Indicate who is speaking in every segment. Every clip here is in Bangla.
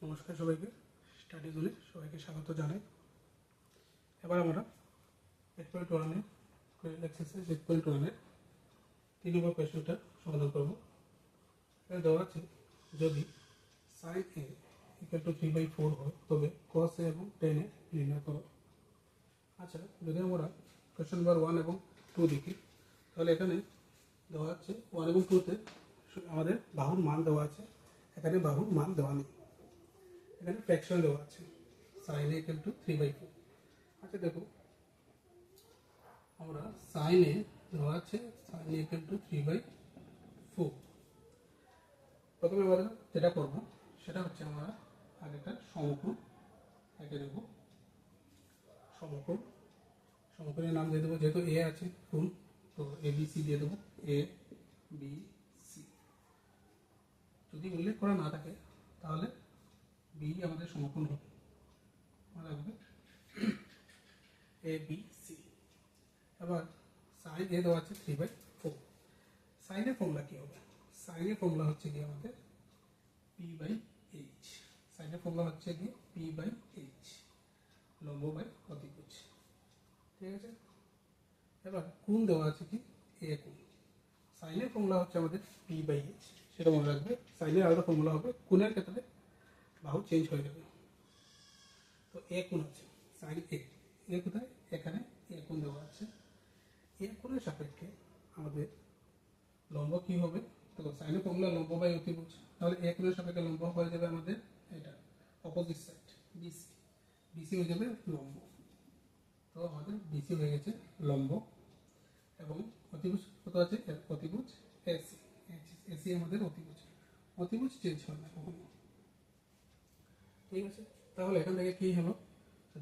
Speaker 1: নমস্কার সবাইকে, স্টাডি জোনে সবাইকে স্বাগত জানাই। এবার আমরা 8.1 এক্সারসাইজ 8.1 3 নম্বর কোয়েশ্চনটা সমাধান করব। এখানে দেওয়া আছে যদি sin a ইকুয়াল টু 3/4 হয় তবে cos a এবং tan a নির্ণয় করো। আচ্ছা, যদি আমরা কোয়েশ্চন নাম্বার 1 এবং 2 দেখি তাহলে এখানে দেওয়া আছে 1 এবং 2তে আমাদের বাহুর মান দেওয়া আছে, এখানে বাহুর মান দেওয়া নেই। এখানে ফ্র্যাকশন দেওয়া আছে sin a ইকুয়াল টু 3/4। আচ্ছা দেখো, আমরা sin a দেওয়া আছে sin a ইকুয়াল টু 3/4। প্রথমে আমরা যেটা করব সেটা হচ্ছে আমরা আগে একটা সমকোণ এঁকে নেব। সমকোণের নাম দিয়ে দেবো, যেহেতু এ আছে কোণ তো এ বি সি দিয়ে দেবো, এ বি সি। যদি উল্লেখ করা না থাকে তাহলে বি আমাদের সমকোণ হবে, মনে রাখবে এ বি সি। এবার সাইন এ দেওয়া আছে 3/4। সাইনের ফর্মুলা কি হবে? সাইনের ফর্মুলা হচ্ছে কি আমাদের p/h। সাইনের ফর্মুলা হচ্ছে কি p/h, লম্ব বাই অতিভুজ। ঠিক আছে, এবার কোণ দেওয়া আছে কি এ কোণ। সাইনের ফর্মুলা হচ্ছে আমাদের p/h, সেটা মনে রাখবে। সাইনের আলাদা ফর্মুলা হবে, কোণের ক্ষেত্রে বাহু চেঞ্জ হয়ে যাবে। তো এ কোণ আছে সাইন এ কোথায়? এখানে এ কোণ দেওয়া আছে। এ কোণের সাপেক্ষে আমাদের লম্ব কি হবে? দেখো সাইনের ফর্মুলা লম্ব বাই অতিভুজ, তাহলে এ কোণের সাপেক্ষে লম্ব হয়ে যাবে আমাদের এটা অপোজিট সাইড বিসি। বিসি হয়ে যাবে লম্ব, তো আমাদের বিসি হয়ে গেছে লম্ব। এবং অতিভুজ কত আছে? অতিভুজ এসি। এসি আমাদের অতিভুজ। অতিভুজ চেঞ্জ হয় না কখনো। ঠিক আছে, তাহলে এখান থেকে কি হলো?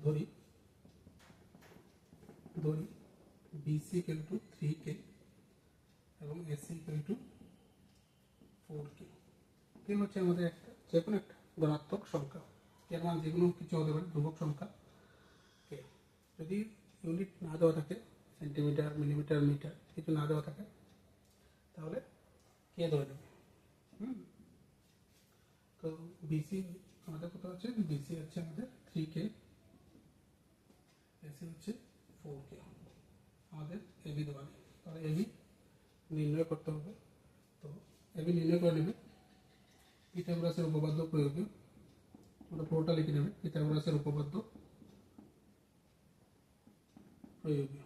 Speaker 1: ধরি বিসি ইকুয়াল টু 3k এবং এসি ইকুয়াল টু 4k। কে হচ্ছে আমাদের একটা যে কোনো একটা ধনাত্মক সংখ্যা, এর মান যে কোনো কিছু হতে পারে, ধ্রুবক সংখ্যা কে। যদি ইউনিট না দেওয়া থাকে, সেন্টিমিটার মিলিমিটার মিটার কিছু না দেওয়া থাকে তাহলে কে ধরে নেবে। তো বিসি আমাদের কত হচ্ছে? বিসি হচ্ছে আমাদের 3k, এসি হচ্ছে 4k। আমাদের এবি দেওয়া নেই, তাহলে এবি নির্ণয় করতে হবে। তো এবি নির্ণয় করে নেবে পিথাগোরাসের উপপাদ্য প্রয়োগে। আমরা পুরোটা লিখে নেবে, পিথাগোরাসের উপপাদ্য প্রয়োগে।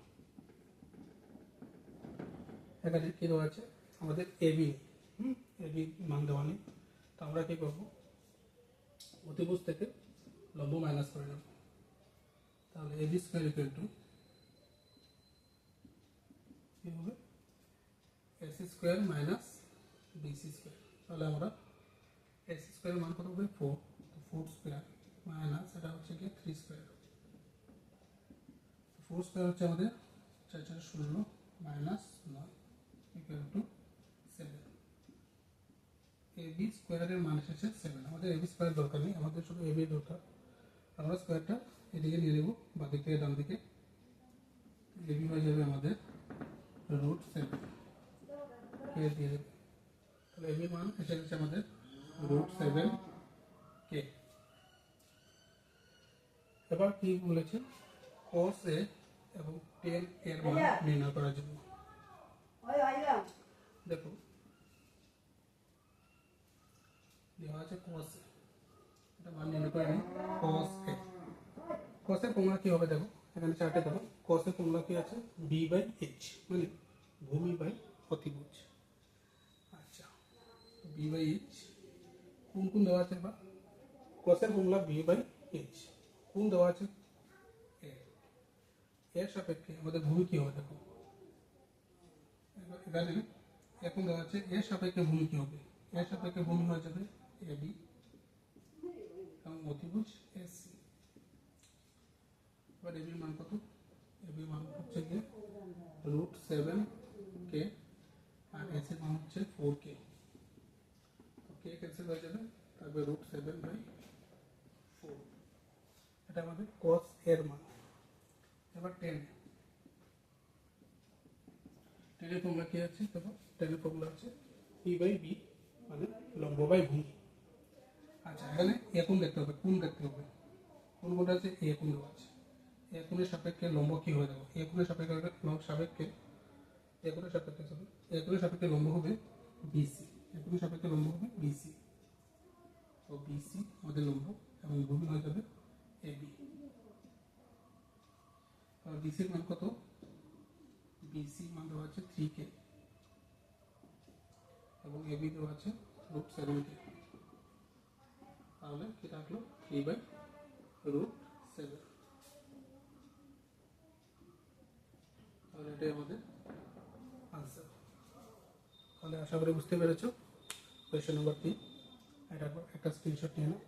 Speaker 1: এখানে কি দেওয়া আছে? আমাদের এবি এবি মান দেওয়া নেই, তো আমরা কি করবো? অতিভুজ থেকে লম্ব মাইনাস করে নেব। তাহলে এবি স্কোয়ার ইকুয়াল টু কি হবে? AC square minus BC square. তাহলে আমরা এসি স্কোয়ারের মান কত হবে? 4। তো 4 স্কোয়ার মাইনাস এটা হচ্ছে কি 3 স্কোয়ার। 4 স্কোয়ার হচ্ছে আমাদের 4 4 16 মাইনাস 9 ইকুয়াল টু 7। এবি স্কোয়ারের মান এসেছে 7। আমাদের এবি স্কোয়ার দরকার নেই, আমাদের শুধু এবি দরকার। আমরা স্কোয়ারটা এদিকে নিয়ে নেব, বাদিক থেকে ডান দিকে। এবি হয়ে যাবে আমাদের √7 কে দিয়ে দেবে। তাহলে এবি মান এসে গেছে আমাদের √7 কে। এবার কি বলেছে? cos a এবং tan এর মান নির্ণয় করার জন্য। দেখো দেওয়া আছে cos a, এটা মান নির্ণয় করে নিই। cos a, cos এর ফর্মুলা কি হবে? দেখো এখানে চার্টে দেখো cos এর ফর্মুলা কি আছে? b/h, মানে ভূমি বাই অতিভুজ। আচ্ছা, b/h কোন কোন দেওয়া আছে? বা cos এর ফর্মুলা b/h, কোন দেওয়া আছে? এর সাপেক্ষে আমাদের ভূমি কি হবে? দেখো এখানে এখন দেওয়া আছে এর সাপেক্ষে ভূমি কি হবে? এর সাপেক্ষে ভূমি হয়ে যাবে এবি এবং অতিভুজ এসি। এবার এবির মান কত? এবির মান হচ্ছে গিয়ে √7k আর এসির মান হচ্ছে 4k। তো কে ক্যান্সেল হয়ে যাবে, তারপরে √7/4। এটা আমাদের cos এর মান। এবার tan এর ফর্মুলা কি আছে? দেখো tan এর ফর্মুলা আছে p/b, মানে লম্ব বাই ভূমি। আচ্ছা, এখানে এ কোণ দেখতে হবে, কোণ দেখতে হবে। কোন কোনটা আছে? এ কোণ দেওয়া আছে। এ কোণের সাপেক্ষে লম্ব কি হয়ে যাবে? এ কোণের সাপেক্ষে এ কোণের সাপেক্ষে এ কোণের সাপেক্ষে লম্ব হবে বিসি। এ কোণের সাপেক্ষে লম্ব হবে বিসি। তো বিসি আমাদের লম্ব এবং ভূমি হয়ে যাবে এবি। আর বিসির মান কত? বিসি মান দেওয়া আছে 3K এবং এবি দেওয়া আছে √7K। তাহলে কি থাকলো? 3/√7। তাহলে এটাই আমাদের আনসার। তাহলে আশা করি বুঝতে পেরেছো। কোয়েশ্চেন নাম্বার 3 এটা একটা স্ক্রিনশট নিয়ে নাও।